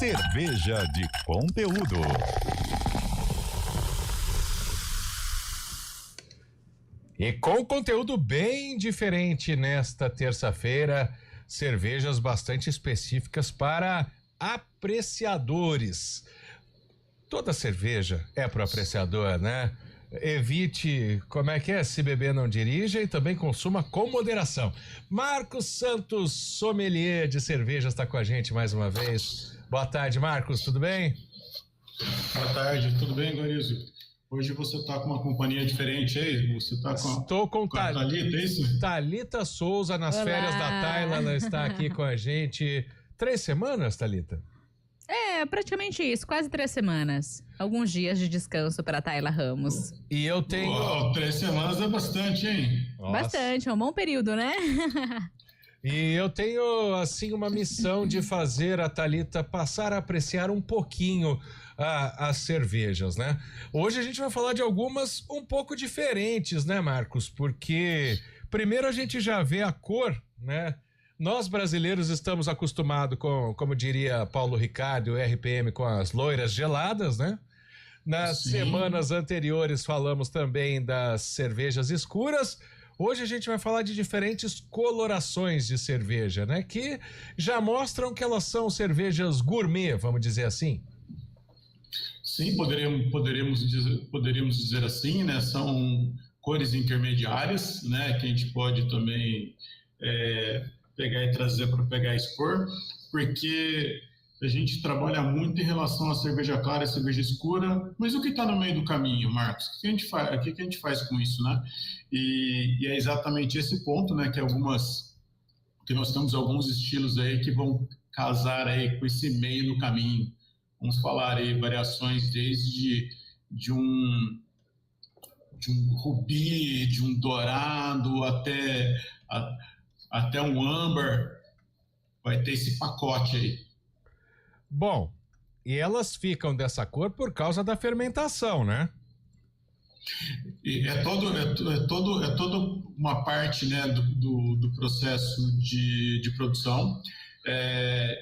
Cerveja de conteúdo. E com conteúdo bem diferente nesta terça-feira, cervejas bastante específicas para apreciadores. Toda cerveja é para o apreciador, né? Evite, se beber não dirija e também consuma com moderação. Marcos Santos, sommelier de cervejas, está com a gente mais uma vez. Boa tarde, Marcos, tudo bem? Boa tarde, tudo bem, Gorizo? Hoje você está com uma companhia diferente aí? Você está Estou com a Thalita, é isso? Thalita Souza, nas Olá. férias da Taila, ela está aqui com a gente. 3 semanas, Thalita? É, praticamente isso, quase 3 semanas. Alguns dias de descanso para Tayla Ramos. E eu tenho... Uau, 3 semanas é bastante, hein? Nossa. Bastante, é um bom período, né? E eu tenho, assim, uma missão de fazer a Thalita passar a apreciar um pouquinho as cervejas, né? Hoje a gente vai falar de algumas um pouco diferentes, né, Marcos? Porque primeiro a gente já vê a cor, né? Nós brasileiros estamos acostumados com, como diria Paulo Ricardo, o RPM, com as loiras geladas, né? Nas semanas anteriores falamos também das cervejas escuras. Hoje a gente vai falar de diferentes colorações de cerveja, né? Que já mostram que elas são cervejas gourmet, vamos dizer assim. Sim, poderíamos dizer assim, né? São cores intermediárias, né? Que a gente pode também pegar e trazer para pegar e expor, porque a gente trabalha muito em relação à cerveja clara e cerveja escura, mas o que está no meio do caminho, Marcos? O que a gente faz com isso, né? E é exatamente esse ponto, né? Que nós temos alguns estilos aí que vão casar aí com esse meio do caminho. Vamos falar aí variações desde de um rubi, de um dourado até um âmbar. Vai ter esse pacote aí. Bom, e elas ficam dessa cor por causa da fermentação, né? E é toda uma parte, né, do processo de produção.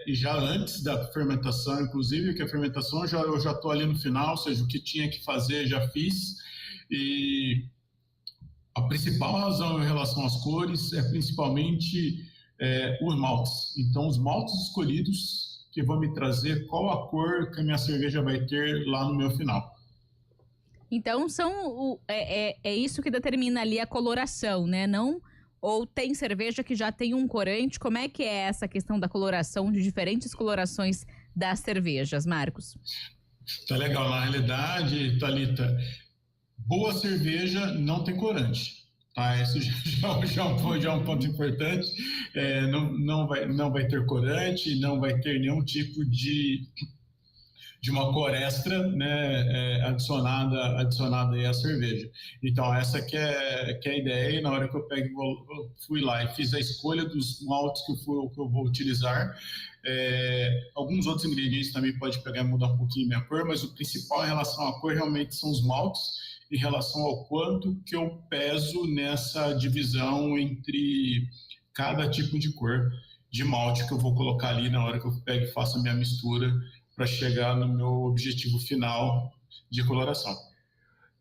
E já antes da fermentação, inclusive, que a fermentação eu já estou ali no final, ou seja, o que tinha que fazer já fiz. E a principal razão em relação às cores é principalmente os maltes. Então, os maltes escolhidos que vão me trazer qual a cor que a minha cerveja vai ter lá no meu final. Então, é isso que determina ali a coloração, né? Não, ou tem cerveja que já tem um corante. Como é que é essa questão da coloração, de diferentes colorações das cervejas, Marcos? Tá legal. Na realidade, Thalita, boa cerveja não tem corante. Tá, isso já é um ponto importante. Não vai ter corante, não vai ter nenhum tipo de uma cor extra, né, adicionada aí à cerveja. Então, essa que é a ideia. E na hora que eu fui lá e fiz a escolha dos maltes que eu vou utilizar, alguns outros ingredientes também pode pegar e mudar um pouquinho minha cor, mas o principal em relação à cor realmente são os maltes, em relação ao quanto que eu peso nessa divisão entre cada tipo de cor de malte que eu vou colocar ali na hora que eu pego e faço a minha mistura para chegar no meu objetivo final de coloração.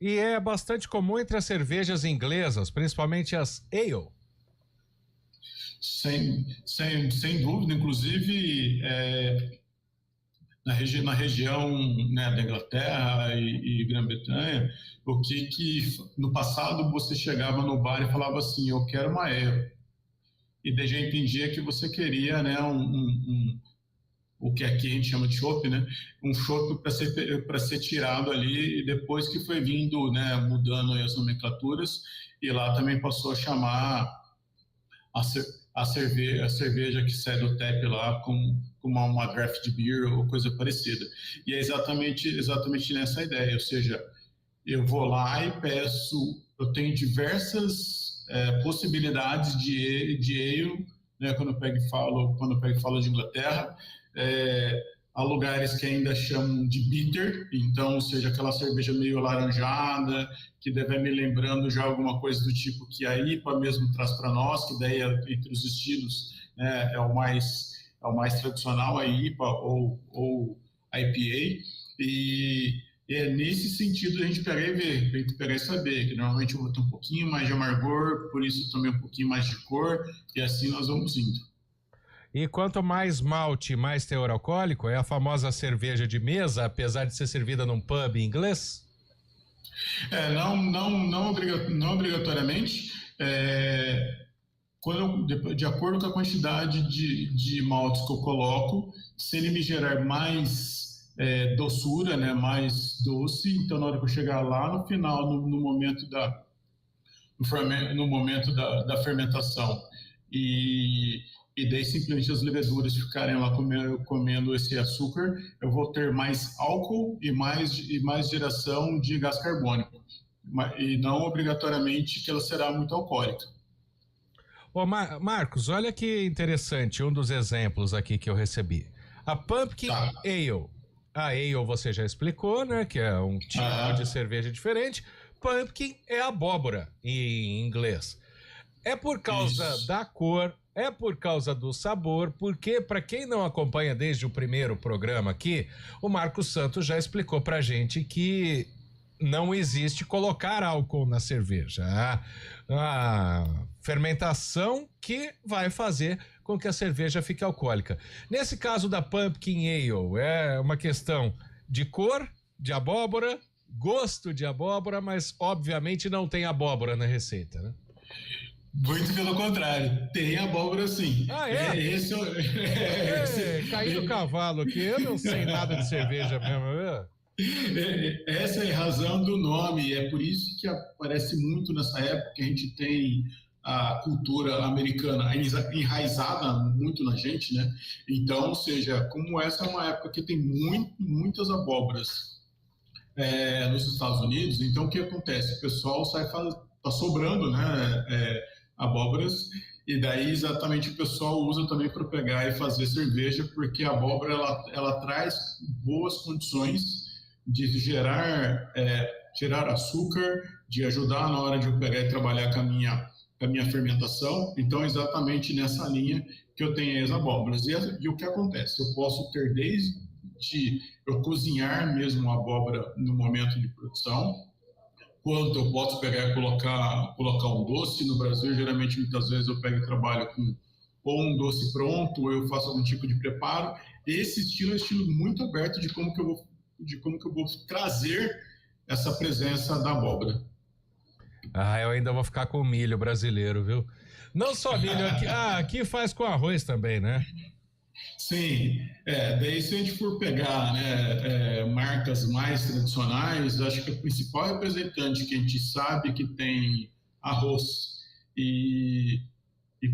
E é bastante comum entre as cervejas inglesas, principalmente as ale. Sem dúvida, inclusive na região, né, da Inglaterra e Grã-Bretanha, o que no passado você chegava no bar e falava assim, eu quero uma ale. E daí já entendia que você queria, né, o que aqui a gente chama de chopp, né, um chopp para ser tirado ali, e depois que foi vindo, né, mudando aí as nomenclaturas, e lá também passou a chamar a cerveja que sai do tap lá com uma draft beer ou coisa parecida. E é exatamente nessa ideia, ou seja, eu vou lá e peço, eu tenho diversas possibilidades de ale, né, quando eu pego e falo de Inglaterra. Há lugares que ainda chamam de bitter, então, ou seja, aquela cerveja meio alaranjada, que deve me lembrando já alguma coisa do tipo que a IPA mesmo traz para nós, que daí entre os estilos, né, é o mais é o mais tradicional, a IPA ou a IPA, e é nesse sentido a gente pegar e saber que normalmente eu vou ter um pouquinho mais de amargor, por isso também um pouquinho mais de cor, e assim nós vamos indo. E quanto mais malte, mais teor alcoólico? É a famosa cerveja de mesa, apesar de ser servida num pub inglês? Não obrigatoriamente. De acordo com a quantidade de maltes que eu coloco, se ele me gerar mais doçura, né, mais doce, então na hora que eu chegar lá no final, no momento da fermentação, e daí simplesmente as leveduras ficarem lá comendo esse açúcar, eu vou ter mais álcool e mais geração de gás carbônico, e não obrigatoriamente que ela será muito alcoólica. Ô, Marcos, olha que interessante, um dos exemplos aqui que eu recebi. A Pumpkin Ale. A Ale você já explicou, né? Que é um tipo de cerveja diferente. Pumpkin é abóbora em inglês. É por causa da cor, é por causa do sabor, porque para quem não acompanha desde o primeiro programa aqui, o Marcos Santos já explicou pra gente que não existe colocar álcool na cerveja. A fermentação que vai fazer com que a cerveja fique alcoólica. Nesse caso da Pumpkin Ale, é uma questão de cor, de abóbora, gosto de abóbora, mas obviamente não tem abóbora na receita, né? Muito pelo contrário, tem abóbora sim. Caí do cavalo aqui, eu não sei nada de cerveja mesmo, viu? Essa é a razão do nome, é por isso que aparece muito nessa época que a gente tem a cultura americana enraizada muito na gente, né? Então, ou seja, como essa é uma época que tem muitas abóboras nos Estados Unidos, então o que acontece? O pessoal tá sobrando, né? Abóboras, e daí exatamente o pessoal usa também para pegar e fazer cerveja, porque a abóbora ela traz boas condições de gerar açúcar, de ajudar na hora de eu pegar e trabalhar com a minha fermentação. Então, exatamente nessa linha que eu tenho as abóboras. E o que acontece? Eu posso ter desde eu cozinhar mesmo a abóbora no momento de produção, quanto eu posso pegar e colocar um doce. No Brasil, geralmente, muitas vezes eu pego e trabalho com ou um doce pronto, ou eu faço algum tipo de preparo. Esse estilo é um estilo muito aberto de como que eu vou trazer essa presença da abóbora. Eu ainda vou ficar com o milho brasileiro, viu? Não só milho, aqui faz com arroz também, né? Sim, daí se a gente for pegar, né, marcas mais tradicionais, acho que o principal representante que a gente sabe que tem arroz e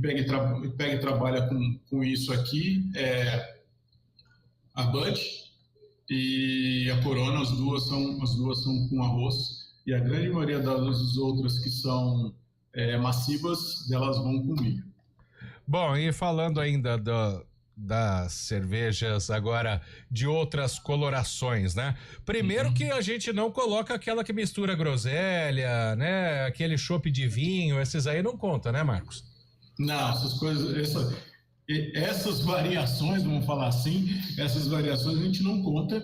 pega e trabalha com isso aqui é a Bud e a Corona, as duas são com arroz, e a grande maioria das outras que são massivas, delas vão com milho. Bom, e falando ainda das cervejas agora de outras colorações, né? Primeiro que a gente não coloca aquela que mistura groselha, né? Aquele chopp de vinho, esses aí não conta, né, Marcos? Não, essas variações, vamos falar assim, essas variações a gente não conta,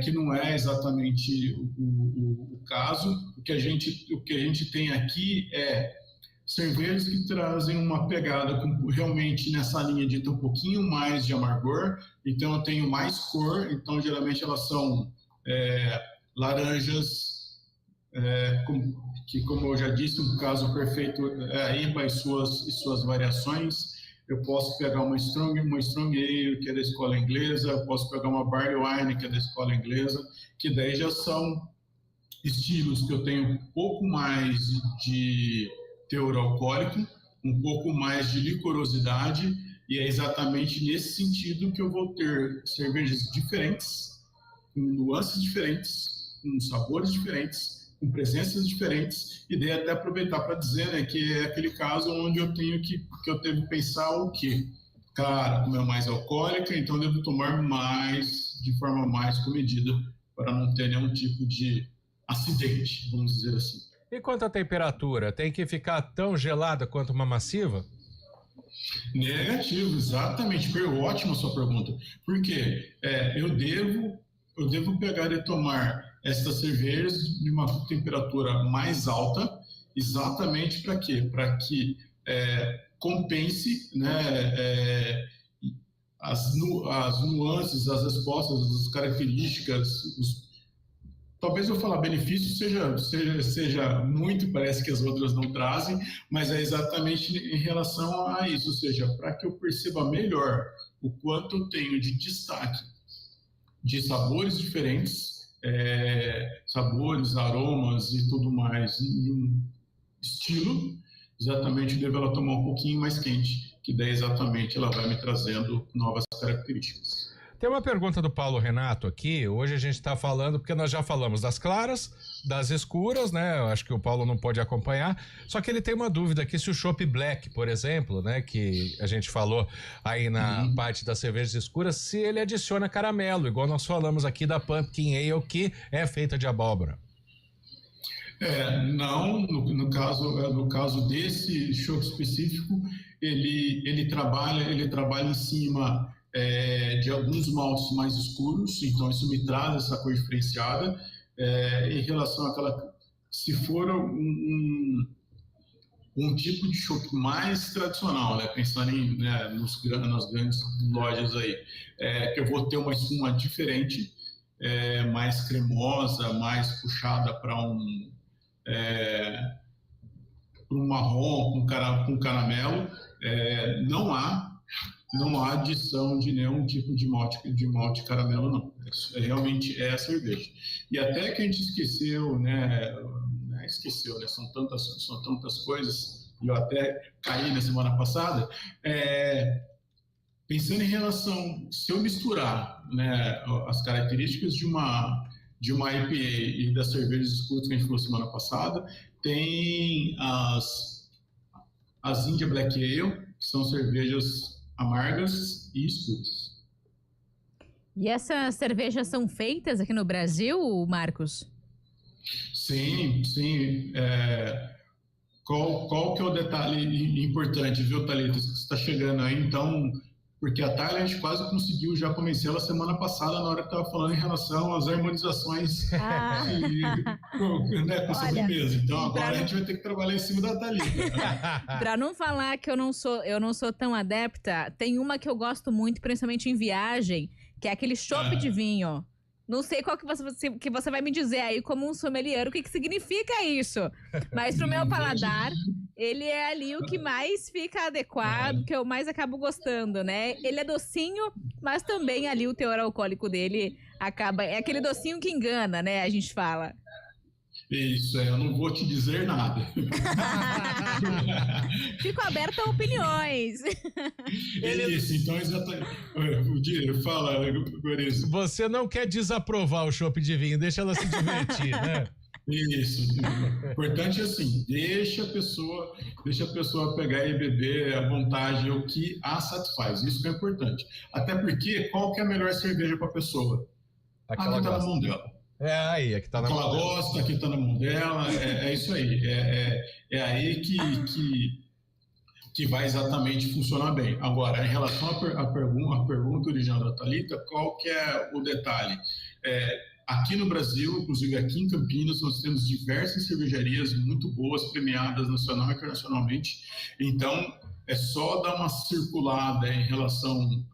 que não é exatamente o caso. O que a gente tem aqui é cervejas que trazem uma pegada realmente nessa linha de ter um pouquinho mais de amargor, então eu tenho mais cor, então geralmente elas são laranjas, que como eu já disse, um caso perfeito é a IPA e suas variações. Eu posso pegar uma Strong Ale, que é da escola inglesa, eu posso pegar uma Barley Wine, que é da escola inglesa, que daí já são estilos que eu tenho um pouco mais de teor alcoólico, um pouco mais de licorosidade, e é exatamente nesse sentido que eu vou ter cervejas diferentes, com nuances diferentes, com sabores diferentes, com presenças diferentes, e daí até aproveitar para dizer, né, que é aquele caso onde eu devo pensar o quê? Cara, como é mais alcoólica, então eu devo tomar mais, de forma mais comedida, para não ter nenhum tipo de acidente, vamos dizer assim. E quanto à temperatura, tem que ficar tão gelada quanto uma massiva? Negativo, exatamente. Ótima sua pergunta. Por quê? Eu devo pegar e tomar essas cervejas de uma temperatura mais alta, exatamente para quê? Para que compense, né, as nuances, as respostas, as características, talvez eu falar benefício seja muito, parece que as outras não trazem, mas é exatamente em relação a isso, ou seja, para que eu perceba melhor o quanto eu tenho de destaque de sabores diferentes, sabores, aromas e tudo mais, em um estilo, exatamente devo ela tomar um pouquinho mais quente, que daí exatamente ela vai me trazendo novas características. Tem uma pergunta do Paulo Renato aqui. Hoje a gente está falando, porque nós já falamos das claras, das escuras, né? Eu acho que o Paulo não pode acompanhar. Só que ele tem uma dúvida aqui se o Chopp Black, por exemplo, né? Que a gente falou aí na parte das cervejas escuras, se ele adiciona caramelo, igual nós falamos aqui da Pumpkin Ale, que é feita de abóbora. Não, no caso desse chopp específico, ele trabalha em cima de alguns maltes mais escuros, então isso me traz essa cor diferenciada. Em relação àquela, se for um tipo de chopp mais tradicional, né, pensando nas grandes lojas aí, que eu vou ter uma espuma diferente, mais cremosa, mais puxada para um marrom com caramelo, não há adição de nenhum tipo de malte caramelo, não. Realmente é a cerveja. E até que a gente esqueceu, né? São tantas coisas, e eu até caí na semana passada, pensando em relação, se eu misturar, né, as características de uma IPA e das cervejas escuras que a gente falou semana passada, tem as India Black Ale, que são cervejas amargas e escuras. E essas cervejas são feitas aqui no Brasil, Marcos? Sim. Qual que é o detalhe importante, viu, Thalita, que você está chegando aí, então, porque a Thalia a gente quase conseguiu já convencer ela semana passada, na hora que estava falando em relação às harmonizações com sobremesa. Então agora a gente vai ter que trabalhar em cima da Thalita. Para não falar que eu não sou tão adepta, tem uma que eu gosto muito, principalmente em viagem, que é aquele chopp de vinho. Não sei qual que você vai me dizer aí como um sommelier, o que significa isso. Mas pro meu paladar, ele é ali o que mais fica adequado, que eu mais acabo gostando, né? Ele é docinho, mas também ali o teor alcoólico dele acaba... É aquele docinho que engana, né? A gente fala. Isso, eu não vou te dizer nada. Fico aberta a opiniões. Isso, então exatamente. Fala, Gorizo. Você não quer desaprovar o chopp de vinho, deixa ela se divertir, né? Isso. O importante é assim, deixa a pessoa pegar e beber à vontade o que a satisfaz. Isso que é importante. Até porque, qual que é a melhor cerveja para a pessoa? A que está na mão dela. É que tá na mão dela. Ela gosta, que tá na mão dela, é isso aí. É aí que vai exatamente funcionar bem. Agora, em relação à pergunta original da Thalita, qual que é o detalhe? Aqui no Brasil, inclusive aqui em Campinas, nós temos diversas cervejarias muito boas, premiadas nacional e internacionalmente. Então, é só dar uma circulada em relação...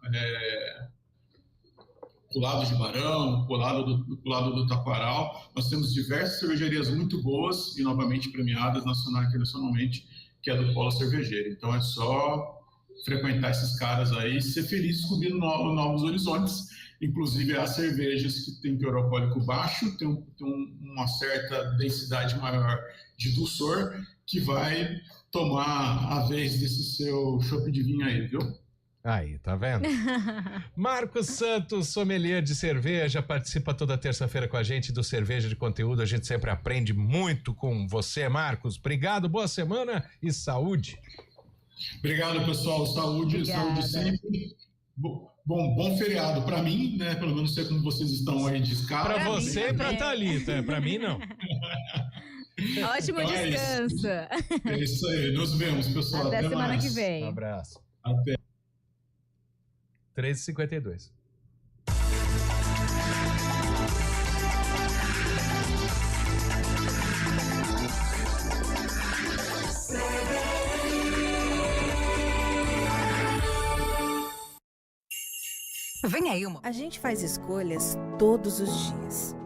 pro lado de Barão, pro lado do Taquaral, nós temos diversas cervejarias muito boas e novamente premiadas nacional e internacionalmente, que é do Polo Cervejeiro. Então é só frequentar esses caras aí e ser feliz descobrindo novos horizontes. Inclusive há cervejas que têm teor alcoólico baixo, tem uma certa densidade maior de dulçor, que vai tomar a vez desse seu chopp de vinho aí, viu? Aí, tá vendo? Marcos Santos, sommelier de cerveja, participa toda terça-feira com a gente do Cerveja de Conteúdo. A gente sempre aprende muito com você, Marcos. Obrigado, boa semana e saúde. Obrigado, pessoal. Saúde sempre. Bom feriado para mim, né? Pelo menos sei como vocês estão aí de escala. Para você e para Thalita, para mim não. Ótimo então descanso. É isso aí. Nos vemos, pessoal. Até semana que vem. Um abraço. Até. 13h52. Vem aí uma. A gente faz escolhas todos os dias.